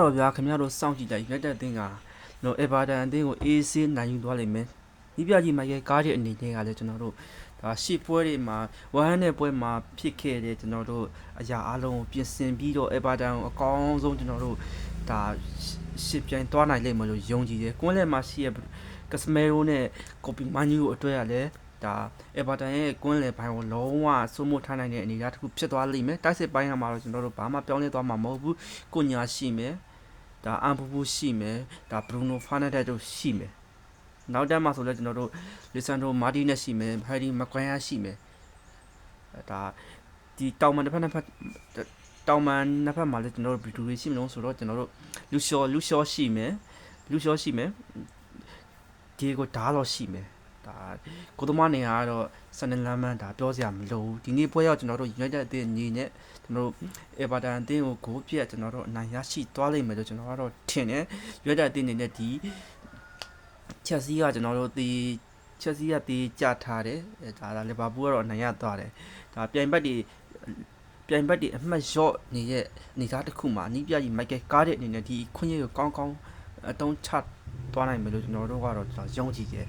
တော့ဗျာခင်ဗျားတို့စောင့်ကြည့်ကြ United အသင်းကEverton အသင်းကိုအေးဆေးနိုင်ယူသွားလိမ့်မယ်။ဒီပြကြီးမှာရဲကားတဲ့အနေနဲ့ကလည်းကျွန်တော်တို့ဒါရှစ်ပွဲတွေမှာဝမ်းနဲ့ပွဲမှာဖြစ်ခဲ့တဲ့ကျွန်တော်တို့အရာအလုံးကိုပြင်ဆင်ပြီးတော့ Everton ကိုအကောင်းဆုံးကျွန်တော်တို့ဒါရှစ်ပြိုင်သွားနိုင်လိမ့်မယ်လို့ယုံကြည်တယ်။ကွင်းလယ်မှာရှိရကစမဲရိုနဲ့ကိုပီမန်ယူကိုအတွဲရလဲဒါ Everton ရဲ့ကွင်းလယ်ပိုင်းကိုလုံးဝစိုးမိုးထားနိုင်တဲ့အနေအထားတစ်ခုဖြစ်သွားလိမ့်မယ်။တိုက်စစ်ပိုင်းမှာတော့ကျွန်တော်တို့ဘာမှပြောင်းလဲသွားမှာမဟုတ်ဘူး။ကိုညာရှိမယ်။ဒါအမ်ပူပူရှိမယ်ဒါဘရူနိုဖာနက်ဒက်တို့ရှိမယ်နောက်တက်မှာဆိုလဲကျွန်တော်တို့လီဆန်ဒရိုမာတီနက်ရှိမယ်ဟယ်ရီမကွိုင်ယာရှိမယ်ဒါဒီတောင်မန်တစ်ဖက်တောင်မန်နှစ်ဖက်မှာလဲကျွန်တော်တို့ဘီဒူတွေရှိမလို့ဆိုတော့ကျွန်တော်တို့လူရှောရှိမယ်ဒီကိုဓာတ်လို့ရှိမယ်ဒါကိုသမားနေရာကတော့ဆန်နလမ်းမန်းဒါပြောစရာမလိုဘူးဒီနေ့ပွဲရောက်ကျွန်တော်တို့ United အသင်းညီနဲ့ကျွန်တော်တို့ Everton အသင်းကိုဂိုးပြတ်ကျွန်တော်တို့အနိုင်ရရှိသွားလိမ့်မယ်လို့ကျွန်တော်ကတော့ထင်တယ် United အသင်းနေနဲ့ဒီ Chelsea ကကျွန်တော်တို့ဒီ Chelsea ကဒီကြထားတယ်ဒါလီဗာပူးကတော့အနိုင်ရသွားတယ်ဒါပြိုင်ဘက်တွေအမှတ်လျော့နေတဲ့အနေအထားတစ်ခုမှာအနီးပြကြီး Michael ကားတဲ့အနေနဲ့ဒီခွင့်ရကိုကောင်းကောင်းအတုံးချသွားနိုင်မယ်လို့ကျွန်တော်တို့ကတော့ယုံကြည်တယ်